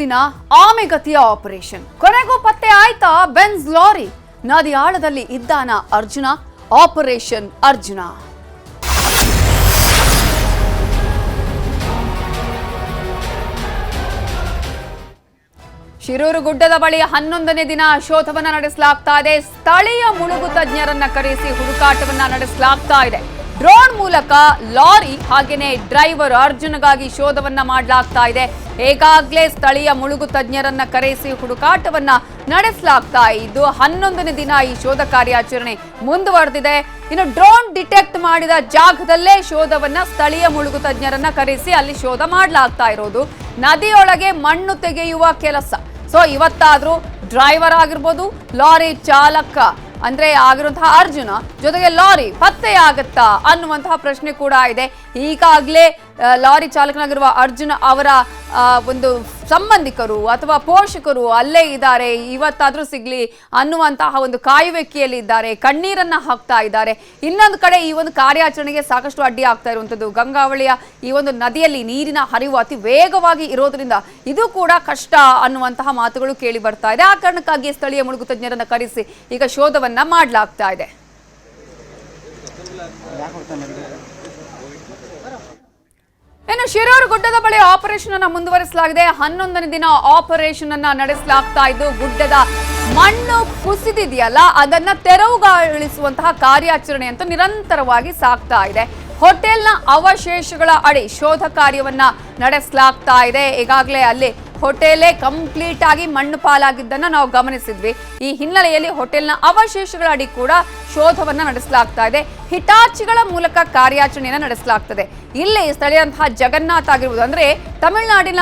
ದಿನ ಆಮೆಗತಿಯ ಆಪರೇಷನ್. ಕೊನೆಗೂ ಪತ್ತೆ ಆಯ್ತಾ ಬೆನ್ಸ್ ಲಾರಿ? ನದಿ ಆಳದಲ್ಲಿ ಇದ್ದಾನ ಅರ್ಜುನ? ಆಪರೇಷನ್ ಅರ್ಜುನ. ಶಿರೂರು ಗುಡ್ಡದ ಬಳಿ 11ನೇ ದಿನ ಶೋಧವನ್ನ ನಡೆಸಲಾಗ್ತಾ ಇದೆ. ಸ್ಥಳೀಯ ಮುಳುಗು ತಜ್ಞರನ್ನ ಕರೆಸಿ ಹುಡುಕಾಟವನ್ನ ನಡೆಸಲಾಗ್ತಾ ಇದೆ. ಡ್ರೋನ್ ಮೂಲಕ ಲಾರಿ ಹಾಗೇನೆ ಡ್ರೈವರ್ ಅರ್ಜುನ್ಗಾಗಿ ಶೋಧವನ್ನ ಮಾಡಲಾಗ್ತಾ ಇದೆ. ಈಗಾಗಲೇ ಸ್ಥಳೀಯ ಮುಳುಗು ತಜ್ಞರನ್ನ ಕರೆಸಿ ಹುಡುಕಾಟವನ್ನ ನಡೆಸಲಾಗ್ತಾ ಇದ್ದು 11ನೇ ದಿನ ಈ ಶೋಧ ಕಾರ್ಯಾಚರಣೆ ಮುಂದುವರೆದಿದೆ. ಇನ್ನು ಡ್ರೋನ್ ಡಿಟೆಕ್ಟ್ ಮಾಡಿದ ಜಾಗದಲ್ಲೇ ಶೋಧವನ್ನ ಸ್ಥಳೀಯ ಮುಳುಗು ತಜ್ಞರನ್ನ ಕರೆಸಿ ಅಲ್ಲಿ ಶೋಧ ಮಾಡಲಾಗ್ತಾ ಇರೋದು. ನದಿಯೊಳಗೆ ಮಣ್ಣು ತೆಗೆಯುವ ಕೆಲಸ. ಸೊ ಇವತ್ತಾದ್ರೂ ಡ್ರೈವರ್ ಆಗಿರ್ಬೋದು, ಲಾರಿ ಚಾಲಕ ಅಂದ್ರೆ ಆಗಿರುವಂತಹ ಅರ್ಜುನ ಜೊತೆಗೆ ಲಾರಿ ಪತ್ತೆಯಾಗತ್ತಾ ಅನ್ನುವಂತಹ ಪ್ರಶ್ನೆ ಕೂಡ ಇದೆ. ಈಗಾಗಲೇ ಲಾರಿ ಚಾಲಕನಾಗಿರುವ ಅರ್ಜುನ ಅವರ ಒಂದು ಸಂಬಂಧಿಕರು ಅಥವಾ ಪೋಷಕರು ಅಲ್ಲೇ ಇದ್ದಾರೆ, ಇವತ್ತಾದ್ರೂ ಸಿಗ್ಲಿ ಅನ್ನುವಂತಹ ಒಂದು ಕಾಯುವಿಕೆಯಲ್ಲಿ ಇದ್ದಾರೆ, ಕಣ್ಣೀರನ್ನ ಹಾಕ್ತಾ ಇದ್ದಾರೆ. ಇನ್ನೊಂದು ಕಡೆ ಈ ಒಂದು ಕಾರ್ಯಾಚರಣೆಗೆ ಸಾಕಷ್ಟು ಅಡ್ಡಿ ಆಗ್ತಾ ಇರುವಂತದ್ದು ಗಂಗಾವಳಿಯ ಈ ಒಂದು ನದಿಯಲ್ಲಿ ನೀರಿನ ಹರಿವು ಅತಿ ವೇಗವಾಗಿ ಇರೋದ್ರಿಂದ ಇದು ಕೂಡ ಕಷ್ಟ ಅನ್ನುವಂತಹ ಮಾತುಗಳು ಕೇಳಿ ಬರ್ತಾ ಇದೆ. ಆ ಕಾರಣಕ್ಕಾಗಿ ಸ್ಥಳೀಯ ಮುಳುಗು ತಜ್ಞರನ್ನ ಕರೆಸಿ ಈಗ ಶೋಧವನ್ನ ಮಾಡಲಾಗ್ತಾ ಇದೆ. ಇನ್ನು ಶಿರೂರು ಗುಡ್ಡದ ಬಳಿ ಆಪರೇಷನ್ ಅನ್ನ ಮುಂದುವರಿಸಲಾಗಿದೆ. 11ನೇ ದಿನ ಆಪರೇಷನ್ ಅನ್ನ ನಡೆಸಲಾಗ್ತಾ ಇದ್ದು ಗುಡ್ಡದ ಮಣ್ಣು ಕುಸಿದಿದೆಯಲ್ಲ ಅದನ್ನ ತೆರವುಗೊಳಿಸುವಂತಹ ಕಾರ್ಯಾಚರಣೆ ಅಂತ ನಿರಂತರವಾಗಿ ಸಾಗ್ತಾ ಇದೆ. ಹೋಟೆಲ್ನ ಅವಶೇಷಗಳ ಅಡಿ ಶೋಧ ಕಾರ್ಯವನ್ನ ನಡೆಸಲಾಗ್ತಾ ಇದೆ. ಈಗಾಗಲೇ ಅಲ್ಲಿ ಹೋಟೆಲೇ ಕಂಪ್ಲೀಟ್ ಆಗಿ ಮಣ್ಣು ಪಾಲಾಗಿದ್ದನ್ನ ನಾವು ಗಮನಿಸಿದ್ವಿ. ಈ ಹಿನ್ನೆಲೆಯಲ್ಲಿ ಹೋಟೆಲ್ನ ಅವಶೇಷಗಳ ಅಡಿ ಕೂಡ ಶೋಧವನ್ನ ನಡೆಸಲಾಗ್ತಾ ಇದೆ. ಹಿಟಾಚಿಗಳ ಮೂಲಕ ಕಾರ್ಯಾಚರಣೆಯನ್ನು ನಡೆಸಲಾಗ್ತದೆ. ಇಲ್ಲಿ ಸ್ಥಳೀಯಂತಹ ಜಗನ್ನಾಥ್ ಆಗಿರ್ಬೋದು, ಅಂದ್ರೆ ತಮಿಳುನಾಡಿನ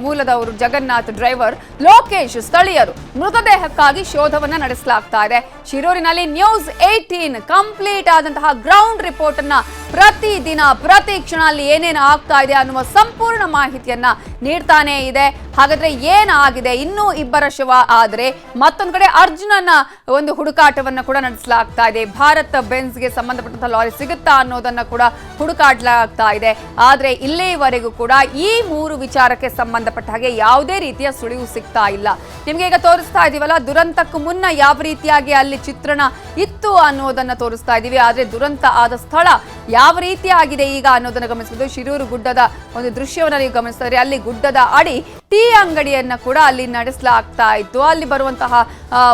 ಮೂಲದವರು ಜಗನ್ನಾಥ್, ಡ್ರೈವರ್ ಲೋಕೇಶ್ ಸ್ಥಳೀಯರು ಮೃತದೇಹಕ್ಕಾಗಿ ಶೋಧವನ್ನ ನಡೆಸಲಾಗ್ತಾ ಇದೆ. ಶಿರೂರಿನಲ್ಲಿ ನ್ಯೂಸ್ 18 ಕಂಪ್ಲೀಟ್ ಆದಂತಹ ಗ್ರೌಂಡ್ ರಿಪೋರ್ಟ್ ಅನ್ನ ಪ್ರತಿದಿನ ಪ್ರತಿ ಕ್ಷಣ ಅಲ್ಲಿ ಏನೇನು ಆಗ್ತಾ ಇದೆ ಅನ್ನುವ ಸಂಪೂರ್ಣ ಮಾಹಿತಿಯನ್ನ ನೀಡ್ತಾನೆ ಇದೆ. ಹಾಗಾದ್ರೆ ಏನಾಗಿದೆ? ಇನ್ನೂ ಇಬ್ಬರ ಶವ ಆದ್ರೆ ಮತ್ತೊಂದು ಕಡೆ ಅರ್ಜುನನ ಒಂದು ಹುಡುಕಾಟವನ್ನ ಕೂಡ ನಡೆಸಲಾಗ್ತಾ ಇದೆ. ಭಾರತ್ ಬೆನ್ಸ್ಗೆ ಸಂಬಂಧಪಟ್ಟಂತಹ ಲಾರಿ ಸಿಗುತ್ತಾ ಅನ್ನೋದನ್ನ ಕೂಡ ಹುಡುಕಾಡಲಾಗ್ತಾ ಇದೆ. ಆದ್ರೆ ಇಲ್ಲಿವರೆಗೂ ಕೂಡ ಈ 3 ವಿಚಾರಕ್ಕೆ ಸಂಬಂಧಪಟ್ಟ ಹಾಗೆ ಯಾವುದೇ ರೀತಿಯ ಸುಳಿವು ಸಿಗ್ತಾ ಇಲ್ಲ. ನಿಮ್ಗೆ ಈಗ ತೋರಿಸ್ತಾ ಇದೀವಲ್ಲ, ದುರಂತಕ್ಕೂ ಮುನ್ನ ಯಾವ ರೀತಿಯಾಗಿ ಅಲ್ಲಿ ಚಿತ್ರಣ ಇತ್ತು ಅನ್ನೋದನ್ನ ತೋರಿಸ್ತಾ ಇದೀವಿ. ಆದ್ರೆ ದುರಂತ ಆದ ಸ್ಥಳ ಯಾವ ರೀತಿಯಾಗಿದೆ ಈಗ ಅನ್ನೋದನ್ನ ಗಮನಿಸಬಹುದು. ಶಿರೂರು ಗುಡ್ಡದ ಒಂದು ದೃಶ್ಯವನ್ನ ನೀವು ಗಮನಿಸ್ತಾ ಇದ್ರೆ ಅಲ್ಲಿ ಗುಡ್ಡದ ಅಡಿ ಟೀ ಅಂಗಡಿಯನ್ನ ಕೂಡ ಅಲ್ಲಿ ನಡೆಸಲಾಗ್ತಾ ಇತ್ತು. ಅಲ್ಲಿ ಬರುವಂತಹ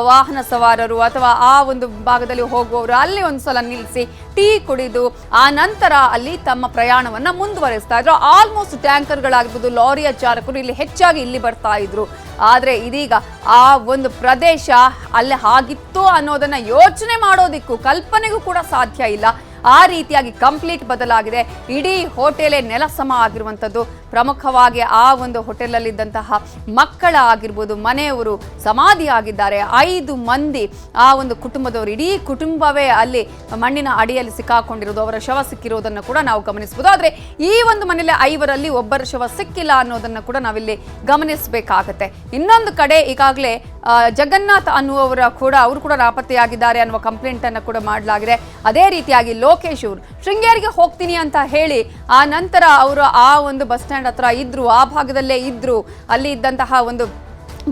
ವಾಹನ ಸವಾರರು ಅಥವಾ ಆ ಒಂದು ಭಾಗದಲ್ಲಿ ಹೋಗುವವರು ಅಲ್ಲಿ ಒಂದ್ಸಲ ನಿಲ್ಲಿಸಿ ಟೀ ಕುಡಿದು ಆ ನಂತರ ಅಲ್ಲಿ ತಮ್ಮ ಪ್ರಯಾಣವನ್ನ ಮುಂದುವರಿಸ್ತಾ ಇದ್ರು. ಆಲ್ಮೋಸ್ಟ್ ಟ್ಯಾಂಕರ್ಗಳಾಗಿರ್ಬೋದು, ಲಾರಿಯ ಚಾಲಕರು ಇಲ್ಲಿ ಹೆಚ್ಚಾಗಿ ಇಲ್ಲಿ ಬರ್ತಾ ಇದ್ರು. ಆದ್ರೆ ಇದೀಗ ಆ ಒಂದು ಪ್ರದೇಶ ಅಲ್ಲಿ ಹಾಗಿತ್ತು ಅನ್ನೋದನ್ನ ಯೋಚನೆ ಮಾಡೋದಿಕ್ಕೂ ಕಲ್ಪನೆಗೂ ಕೂಡ ಸಾಧ್ಯ ಇಲ್ಲ. ಆ ರೀತಿಯಾಗಿ ಕಂಪ್ಲೀಟ್ ಬದಲಾಗಿದೆ. ಇಡೀ ಹೋಟೆಲೇ ನೆಲಸಮ ಆಗಿರುವಂಥದ್ದು. ಪ್ರಮುಖವಾಗಿ ಆ ಒಂದು ಹೋಟೆಲಲ್ಲಿದ್ದಂತಹ ಮಕ್ಕಳ ಆಗಿರ್ಬೋದು, ಮನೆಯವರು ಸಮಾಧಿ ಆಗಿದ್ದಾರೆ. 5 ಮಂದಿ ಆ ಒಂದು ಕುಟುಂಬದವರು, ಇಡೀ ಕುಟುಂಬವೇ ಅಲ್ಲಿ ಮಣ್ಣಿನ ಅಡಿಯಲ್ಲಿ ಸಿಕ್ಕಾಕೊಂಡಿರೋದು, ಅವರ ಶವ ಸಿಕ್ಕಿರೋದನ್ನು ಕೂಡ ನಾವು ಗಮನಿಸಬಹುದು. ಆದರೆ ಈ ಒಂದು ಮನೆಯಲ್ಲಿ 5ರಲ್ಲಿ ಒಬ್ಬರ ಶವ ಸಿಕ್ಕಿಲ್ಲ ಅನ್ನೋದನ್ನು ಕೂಡ ನಾವಿಲ್ಲಿ ಗಮನಿಸಬೇಕಾಗತ್ತೆ. ಇನ್ನೊಂದು ಕಡೆ ಈಗಾಗಲೇ ಜಗನ್ನಾಥ್ ಅನ್ನುವವರ ಕೂಡ ಅವರು ಕೂಡ ನಾಪತ್ತೆಯಾಗಿದ್ದಾರೆ ಅನ್ನುವ ಕಂಪ್ಲೇಂಟ್ ಅನ್ನು ಕೂಡ ಮಾಡಲಾಗಿದೆ. ಅದೇ ರೀತಿಯಾಗಿ ಲೋಕೇಶ್ ಅವರು ಶೃಂಗೇರಿಗೆ ಹೋಗ್ತೀನಿ ಅಂತ ಹೇಳಿ ಆ ನಂತರ ಅವರು ಆ ಒಂದು ಬಸ್ ಸ್ಟ್ಯಾಂಡ್ ಹತ್ರ ಇದ್ರು, ಆ ಭಾಗದಲ್ಲೇ ಇದ್ರು. ಅಲ್ಲಿ ಇದ್ದಂತಹ ಒಂದು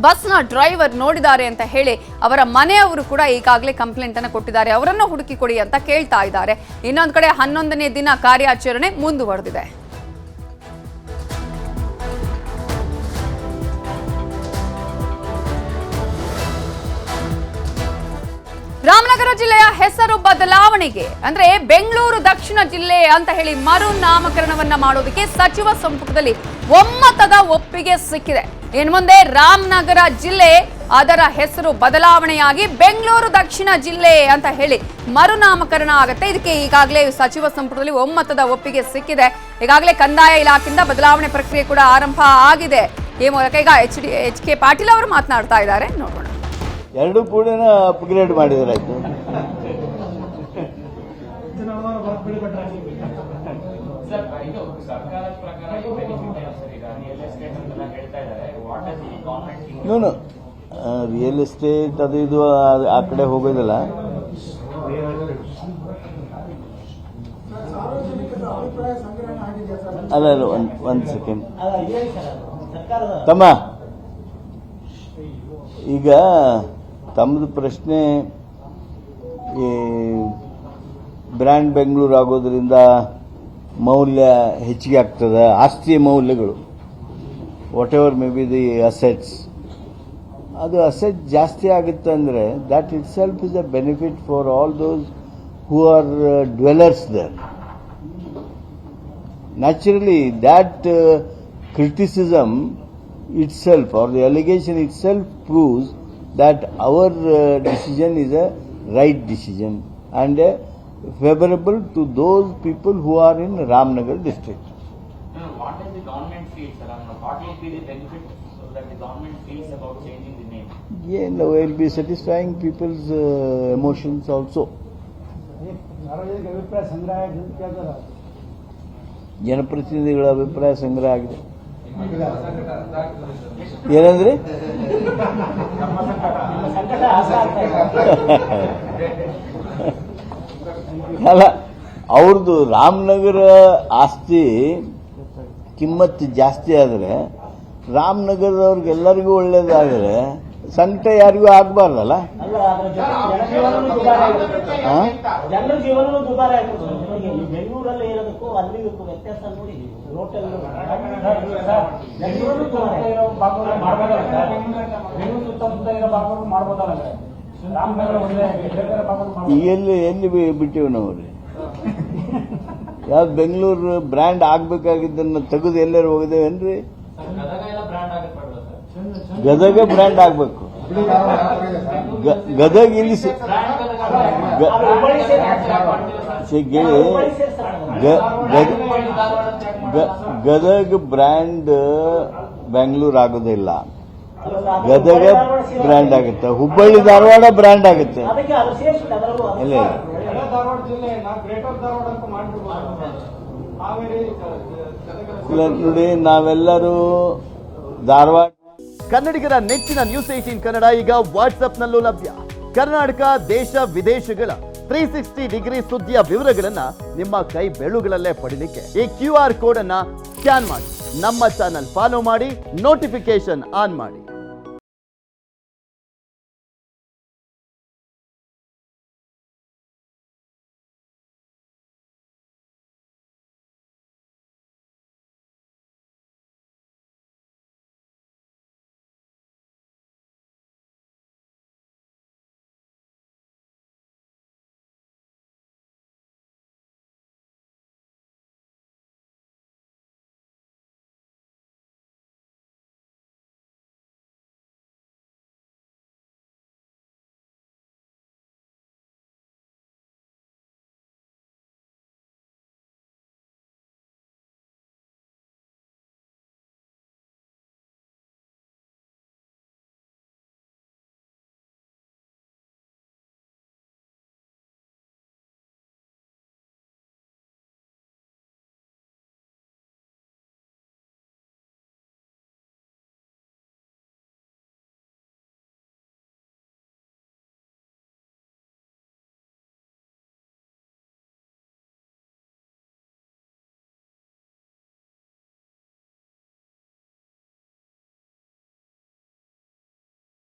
ಬಸ್ನ ಡ್ರೈವರ್ ನೋಡಿದ್ದಾರೆ ಅಂತ ಹೇಳಿ ಅವರ ಮನೆಯವರು ಕೂಡ ಈಗಾಗಲೇ ಕಂಪ್ಲೇಂಟ್ ಅನ್ನು ಕೊಟ್ಟಿದ್ದಾರೆ. ಅವರನ್ನು ಹುಡುಕಿ ಕೊಡಿ ಅಂತ ಕೇಳ್ತಾ ಇದ್ದಾರೆ. ಇನ್ನೊಂದು ಕಡೆ 11ನೇ ದಿನ ಕಾರ್ಯಾಚರಣೆ ಮುಂದುವರೆದಿದೆ. ರಾಮನಗರ ಜಿಲ್ಲೆಯ ಹೆಸರು ಬದಲಾವಣೆಗೆ ಅಂದ್ರೆ ಬೆಂಗಳೂರು ದಕ್ಷಿಣ ಜಿಲ್ಲೆ ಅಂತ ಹೇಳಿ ಮರು ನಾಮಕರಣವನ್ನ ಮಾಡೋದಕ್ಕೆ ಸಚಿವ ಸಂಪುಟದಲ್ಲಿ ಒಮ್ಮತದ ಒಪ್ಪಿಗೆ ಸಿಕ್ಕಿದೆ. ಇನ್ನು ಮುಂದೆ ರಾಮನಗರ ಜಿಲ್ಲೆ ಅದರ ಹೆಸರು ಬದಲಾವಣೆಯಾಗಿ ಬೆಂಗಳೂರು ದಕ್ಷಿಣ ಜಿಲ್ಲೆ ಅಂತ ಹೇಳಿ ಮರುನಾಮಕರಣ ಆಗುತ್ತೆ. ಇದಕ್ಕೆ ಈಗಾಗಲೇ ಸಚಿವ ಸಂಪುಟದಲ್ಲಿ ಒಮ್ಮತದ ಒಪ್ಪಿಗೆ ಸಿಕ್ಕಿದೆ. ಈಗಾಗಲೇ ಕಂದಾಯ ಇಲಾಖೆಯಿಂದ ಬದಲಾವಣೆ ಪ್ರಕ್ರಿಯೆ ಕೂಡ ಆರಂಭ ಆಗಿದೆ. ಈ ಮೂಲಕ ಈಗ ಎಚ್ ಕೆ ಪಾಟೀಲ್ ಅವರು ಮಾತನಾಡ್ತಾ ಇದ್ದಾರೆ, ನೋಡೋಣ. ಎರಡು ಕೂಡ ಅಪ್ಗ್ರೇಡ್ ಮಾಡಿದ್ರಾಯ್ತು. ರಿಯಲ್ ಎಸ್ಟೇಟ್ ಅದು ಇದು ಆ ಕಡೆ ಹೋಗೋದಿಲ್ಲ. ಅಲ್ಲ ಒಂದು ಸೆಕೆಂಡ್, ತಮ್ಮ ಈಗ ತಮ್ಮದು ಪ್ರಶ್ನೆ ಈ ಬ್ರ್ಯಾಂಡ್ ಬೆಂಗಳೂರು ಆಗೋದ್ರಿಂದ ಮೌಲ್ಯ ಹೆಚ್ಚಿಗೆ ಆಗ್ತದೆ, ಆಸ್ತಿಯ ಮೌಲ್ಯಗಳು whatever may be the assets, ಅದು ಅಸೆಟ್ ಜಾಸ್ತಿ ಆಗುತ್ತೆ ಅಂದರೆ that itself is a benefit for all those who are dwellers there. Naturally that criticism itself or the allegation itself proves that our decision is a right decision and favorable to those people who are in Ramnagar district. What does the government feel, sir? What will be the benefit that the government feels about changing the name? Yeah, no, it will be satisfying people's emotions also. ಜನಪ್ರತಿನಿಧಿಗಳ ಅಭಿಪ್ರಾಯ ಸಂಗ್ರಹ ಆಗಿದೆ. ಏನಂದ್ರಿ? ಅಲ್ಲ, ಅವ್ರದ್ದು ರಾಮನಗರ ಆಸ್ತಿ ಕಿಮ್ಮತ್ತು ಜಾಸ್ತಿ ಆದರೆ ರಾಮನಗರದವ್ರಿಗೆಲ್ಲರಿಗೂ ಒಳ್ಳೇದಾದರೆ ಸಂಕಟ ಯಾರಿಗೂ ಆಗಬಾರ್ದಲ್ಲ. ಜನರ ಜೀವನನೂ ದುಬಾರಿ ಆಗ್ತದೆ. ಬೆಂಗಳೂರಲ್ಲಿ ಇರೋದಕ್ಕೂ ಅಲ್ಲಿ ವ್ಯತ್ಯಾಸ ನೋಡಿ. ಎಲ್ಲಿ ಬಿಟ್ಟಿವಿ ನಾವು? ಯಾವ್ದು ಬೆಂಗಳೂರು ಬ್ರ್ಯಾಂಡ್ ಆಗ್ಬೇಕಾಗಿದ್ದನ್ನ ತೆಗೆದು ಎಲ್ಲರೂ ಹೋಗಿದ್ದೇವೇನ್ರಿ? ಗದಗ ಬ್ರ್ಯಾಂಡ್ ಆಗ್ಬೇಕು. ಗದಗ ಇಲ್ಲಿ ಗದಗ ಬ್ರ್ಯಾಂಡ್ ಬೆಂಗಳೂರು ಆಗೋದಿಲ್ಲ, ಗದಗ ಬ್ರ್ಯಾಂಡ್ ಆಗುತ್ತೆ, ಹುಬ್ಬಳ್ಳಿ ಧಾರವಾಡ ಬ್ರ್ಯಾಂಡ್ ಆಗುತ್ತೆ. ಇಲ್ಲ ನೋಡಿ, ನಾವೆಲ್ಲರೂ ಧಾರವಾಡ. ಕನ್ನಡಿಗರ ನೆಚ್ಚಿನ ನ್ಯೂಸ್ 18 ಕನ್ನಡ ಈಗ ವಾಟ್ಸ್ಆಪ್ನಲ್ಲೂ ಲಭ್ಯ. ಕರ್ನಾಟಕ, ದೇಶ ವಿದೇಶಗಳ 360 ಡಿಗ್ರಿ ಸುದ್ದಿಯ ವಿವರಗಳನ್ನ ನಿಮ್ಮ ಕೈ ಬೆರಳುಗಳಲ್ಲೇ ಪಡಿಲಿಕ್ಕೆ ಈ QR ಕೋಡ್ ಅನ್ನ ಸ್ಕ್ಯಾನ್ ಮಾಡಿ, ನಮ್ಮ ಚಾನಲ್ ಫಾಲೋ ಮಾಡಿ, ನೋಟಿಫಿಕೇಶನ್ ಆನ್ ಮಾಡಿ.